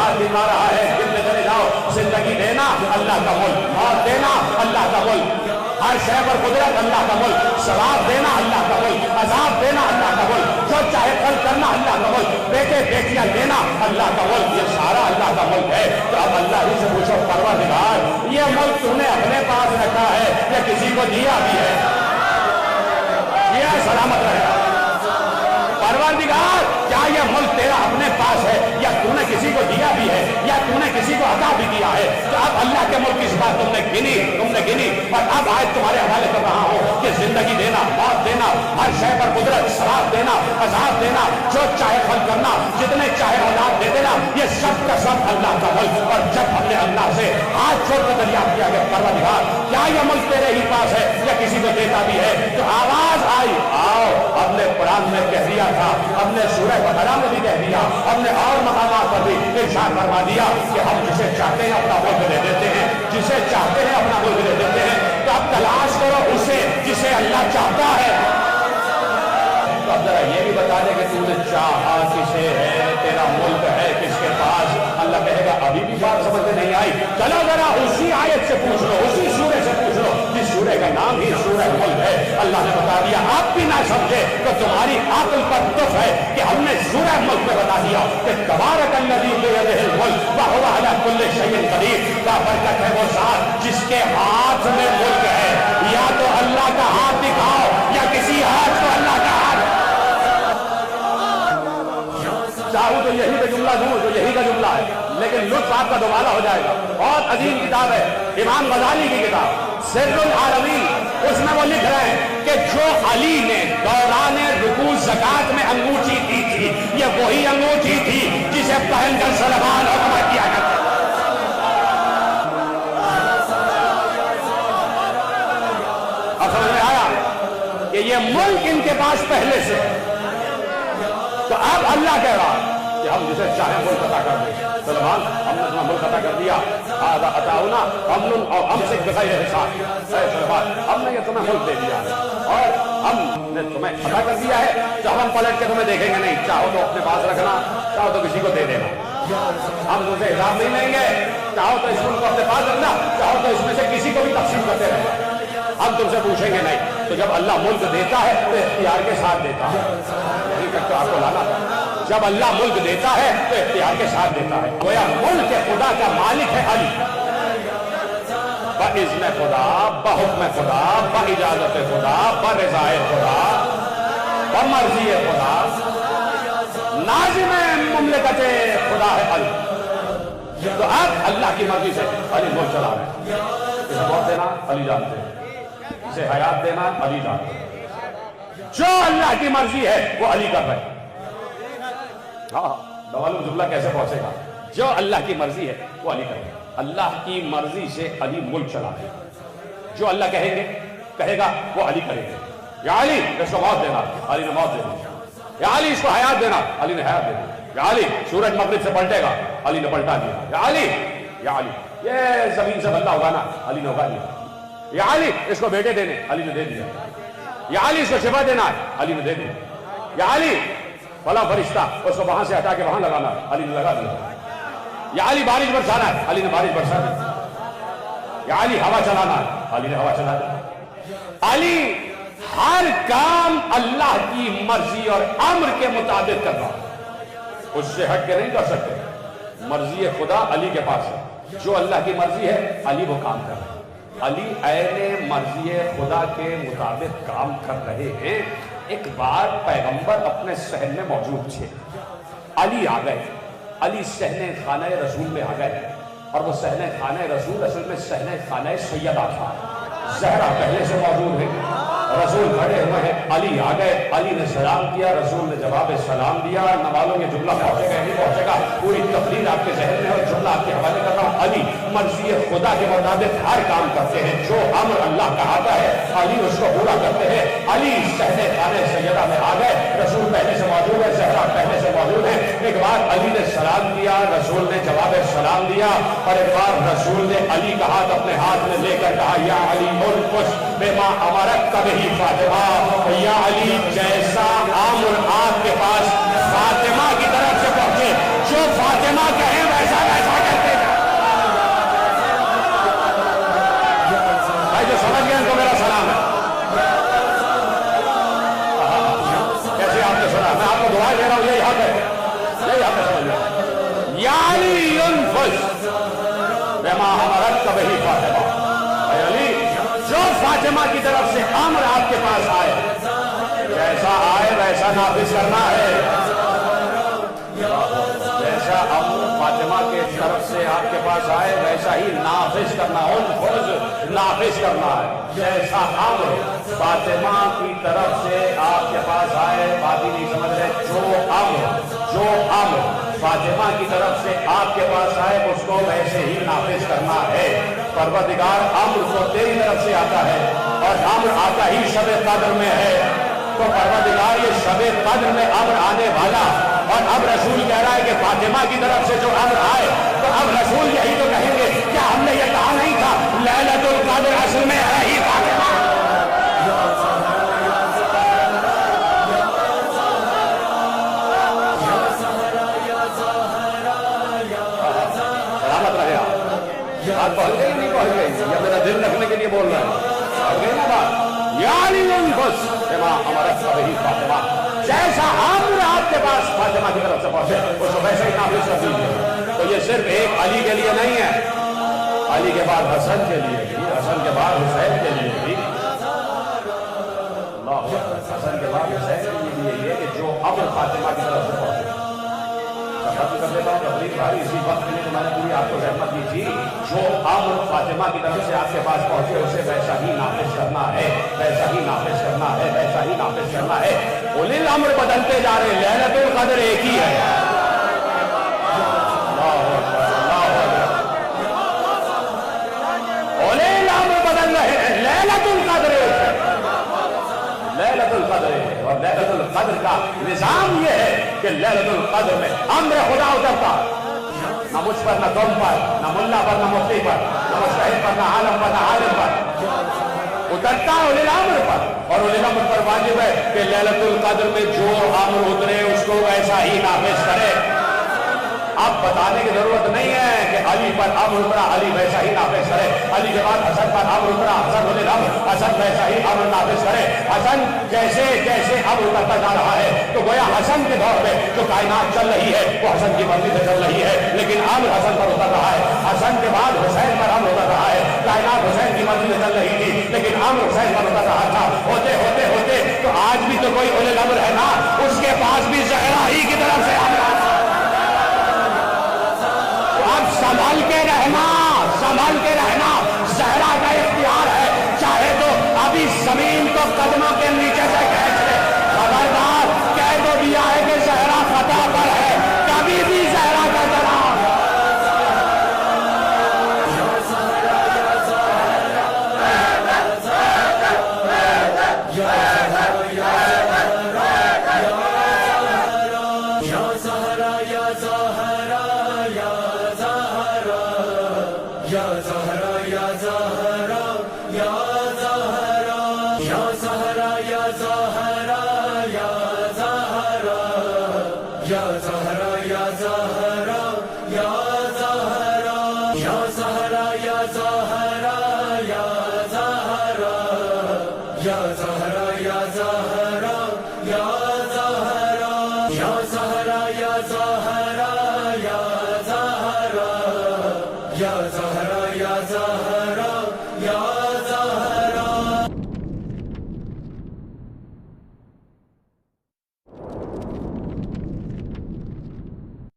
हाथ दिखा रहा है, गिनते चले जाओ। जिंदगी देना अल्लाह का मुल्क, मौत देना अल्लाह का मुल्क, हर शय पर कुदरत अल्लाह का मुल्क, सवाब देना अल्लाह का मुल्क, अजाब देना अल्लाह का मुल्क, जो चाहे फल करना अल्लाह का मुल्क, बेटे बेटियां देना अल्लाह का मुल्क, ये सारा अल्लाह का मुल्क है। तो अब अल्लाह ही से पूछो, परवरदिगार ये मुल्क तूने अपने पास रखा है या किसी को दिया भी है? ये सलामत रहेगा। परवरदिगार क्या ये मुल्क तेरा अपने पास है या तूने किसी को दिया भी है या तूने किसी को अता भी किया है? तो अब अल्लाह के मुल्क इस बात तुमने गिनी और अब आज तुम्हारे हवाले कर रहा हूँ कि जिंदगी देना, मौत देना, हर शय पर कुदरत, सवाब देना, अजाब देना, जो चाहे फल करना, जितने चाहे औलाद दे देना, ये सब का सब अल्लाह का मुल्क। और जब हमने अल्लाह से हाथ छोड़ कर दरियाफ्त किया कि परवरदिगार क्या ये मुल्क तेरे ही पास है या किसी को देता भी है, तो आवाज आई, आओ। हमने कुरान में कह दिया था, हमने सूरह बकरा में भी कह दिया, हमने और मकामात पर भी इरशाद फरमा दिया कि हम जिसे चाहते हैं अपना मुल्क दे देते हैं, जिसे चाहते हैं अपना मुल्क दे देते हैं। तो अब तलाश करो उसे जिसे अल्लाह चाहता है। तो अब जरा ये भी बता दे कि तूने चाहा किसे है, तेरा मुल्क है किसके पास? अल्लाह कहेगा अभी भी बात समझ में नहीं आई, चलो जरा उसी आयत से पूछ लो, उसी सूरह से पूछ लो जिस सूरह का नाम ही सूरह मुल्क है। अल्लाह ने बता दिया, आप भी ना समझे तो तुम्हारी आकल पर दुख है कि हमने सूरह मुल्क में बता दिया कि तबारकल्लज़ी बियदिहिल मुल्क व हुवा अला कुल्लि शैइन क़दीर, का बरकत है वो ज़ात जिसके हाथ में मुल्क है। या तो अल्लाह का हाथ दिखाओ या किसी हाथ को अल्लाह का हाथ। चाहूँ तो यही का जुमला दूँ जो यही का जुमला है, लेकिन लुत्फ आपका दोबारा हो जाएगा। बहुत अजीम किताब है, इमाम गजाली की किताब सिर्रुल आलमीन, उसमें वो लिख रहे हैं कि जो अली ने दौरान रुकू ज़कात में अंगूठी दी थी, ये वही अंगूठी थी जिसे पहनकर सलमान हुक्म किया करता। अब समझ में आया कि ये मुल्क इनके पास पहले से। तो अब अल्लाह कह रहा कि हम जिसे चाहे मुल्क अता कर दें। सलमान हमने तुम्हें मुल्क अता कर दिया, अताउना अमनुन और हमसे बगैर हिसाब। सलमान हमने ये तुम्हें मुल्क दे दिया और हमने तुम्हें अता कर दिया है। तो हम पलट के तुम्हें देखेंगे नहीं, चाहो तो अपने पास रखना, चाहो तो किसी को दे देना, हम तुमसे हिसाब नहीं लेंगे। चाहो तो इस मुल्क को अपने पास रखना, चाहो तो इसमें से किसी को भी तकसीम करते रहना, हम तुमसे पूछेंगे नहीं। तो जब अल्लाह मुल्क देता है तो इख्तियार के साथ देता है, यही तक तो आपको लाना था। जब अल्लाह मुल्क देता है तो इख्तियार के साथ देता है। गोया मुल्क खुदा का मालिक है अली, बइज़्न खुदा, बहुक्म खुदा, बइजाज़त खुदा, बरिज़ाए खुदा, बमर्ज़ी खुदा, नाज़िम मुमलिकत खुदा है अली। तो अब अल्लाह की मर्जी से अली मुल्क चला रहे हैं। इसे मौत देना अली जानते हैं, इसे हयात देना अली जानते हैं। जो अल्लाह की मर्जी है वो अली कर रहे हैं। हाँ, दवालू जुमला कैसे पहुंचेगा? जो अल्लाह की मर्जी है वो अली कर रहे हैं। अल्लाह की मर्जी से अली मुल्क चला रहे हैं। जो अल्लाह कहेगा वो अली करेंगे। या अली इसको मौत देना, अली ने मौत दे दी। या अली इसको हयात देना, अली ने हयात दे दी। या अली सूरज मगरिब से पलटेगा, अली ने पलटा दिया। या अली ये जमीन से बंदा उगाना, अली ने उगा दिया। या अली इसको बेटे देने, अली ने दे दिया। या अली इसको शिफा देना, अली ने दे दिया। या अली फला फरिश्ता उसको वहां से हटा के वहां लगाना, अली ने लगा दिया। या अली बारिश बरसाना है, अली ने बारिश बरसा दी। या अली हवा चलाना है, अली ने हवा चला दी। अली हर काम अल्लाह की मर्जी और अम्र के मुताबिक कर रहा है, उससे हट के नहीं कर सकते। मर्जी खुदा अली के पास है, जो अल्लाह की मर्जी है अली वो काम कर रहे हैं। अली ऐने मर्जी खुदा के मुताबिक काम कर रहे हैं। एक बार पैगंबर अपने सहन में मौजूद थे, अली आ गए, अली सहने खाने रसूल में आ गए और वो सहने खाने रसूल असल में सहने खाने सैयदा था। ज़हरा पहले से मौजूद है, रसूल खड़े हुए हैं, अली आ गए, अली ने सलाम किया, रसूल ने जवाब सलाम दिया। न मालूम ये जुमला पहुंचेगा नहीं पहुंचेगा, पूरी तकरीर आपके जहन में और जुमला आपके हवाले कर रहा हूँ। अली मर्जी खुदा के मुताबिक हर काम करते हैं, जो अम्र अल्लाह का आता है अली उसको पूरा करते हैं। अली सहने खाने सैयदा में आ गए, रसूल पहले से मौजूद है, ज़हरा पहले से मौजूद है। एक बार अली ने सलाम किया, रसूल ने जवाब सलाम दिया और एक बार रसूल ने अली का हाथ अपने हाथ में लेकर कहा, या अली मुल्कुश बेमा अमरक कभी फातिमा, या अली जैसा आमुर आपके पास फातिमा की तरफ से पहुंचे, जो फातिमा कहे वैसा जाओ, यही हक है, यही हक है, समझ लो। यानी युनफुस बेमा अमरत का वही फातिमा, अली जो फातिमा की तरफ से अम्र आपके पास आए, जैसा आए वैसा नाफिज करना है। जैसा अम्र फातिमा के तरफ से आपके पास आए वैसा ही नाफिज करना, नाफिज करना है। जैसा अम्र फातिमा की तरफ से आपके पास आए, बाकी नहीं समझ रहे, जो अम्र फातिमा की तरफ से आपके पास आए उसको वैसे ही नाफिज करना है। परवरदिगार अम्र तो तेरी तरफ से आता है और अम्र आता ही शब कद्र में है, तो परवरदिगार ये शब कद्र में अम्र आने वाला, और अब रसूल कह रहा है कि फातिमा की तरफ से जो अम्र आए, तो अब रसूल यही तो कहेंगे, क्या हमने ये कहा नहीं था लैलतुल क़द्र असल में है ही फातिमा? सलामत रहे आप। बात पहुंच गई नहीं पहुंच गई, या मेरा दिल रखने के लिए बोल रहा है? पहुंच गई ना बात? यानी युनफुस बिमा अमरत का वही फातिमा, जैसा अम्र आपके पास फातिमा की तरफ से पहुंचे उसको वैसे ही नाफिज कर दीजिए। तो ये सिर्फ एक अली के लिए नहीं है, अली के बाद हसन के लिए भी, हसन के बाद हुसैन के लिए भी, हसन के बाद हुसैन के लिए ये कि जो अम्र फातिमा की तरफ से पहुंचे। कर देता हूँ तकलीफ भारी इसी वक्त के लिए तो मैंने पूरी आपको रहमत दी थी। जो अम्र फातिमा की तरफ से आपके पास पहुंचे उसे वैसा ही नाफिज करना है, वैसा ही नाफिज करना है, वैसा ही नाफिज करना है। उलिल अम्र बदलते जा रहे, लैलतुल क़द्र एक ही है। उलिल अम्र बदल रहे हैं, लैलतुल क़द्र एक है, लैलतुल क़द्र है। और लैलतुल क़द्र का निजाम ये है कि लैलतुल क़द्र में अम्र खुदा उतरता, न मुझ पर, न तुम पर, न मुल्ला पर, न मुफ्ती पर, न मुस्तहिद पर, न आलम पर, न आलिम पर, उतरता है उलिल अम्र पर। और उलिल अम्र पर वाजिब है कि लैलतुल क़द्र में जो अम्र उतरे उसको वैसा ही नाफिज करे। अब बताने की जरूरत नहीं है कि अली पर अम्र उतरा, अली वैसा ही नाफिज करे। अली के बाद हसन पर अम्र उतरा, हसन उलिल अम्र, हसन वैसा ही अम्र नाफिज करे। हसन जैसे जैसे अम्र उतरता जा रहा है तो गोया हसन के दौर में जो कायनात चल रही है वो हसन की मर्जी से चल रही है, लेकिन अम्र हसन पर उतर रहा है। हसन के बाद हुसैन पर अम्र उतर रहा है, कायनात हुसैन की मर्जी से चल रही थी लेकिन अम्र हुसैन पर उतर रहा था। होते होते होते तो आज भी तो कोई उलिल अम्र है ना, उसके पास भी ज़हरा ही की तरफ से अम्र आता है। अब संभल के रहना, संभल के रहना, ज़हरा का इख्तियार है। चाहे तो अभी जमीन को कदमों के नीचे से खींच ले, खबरदार कह तो दिया है कि ज़हरा फतह पर है, कभी भी ज़हरा का जनाब ya Zahra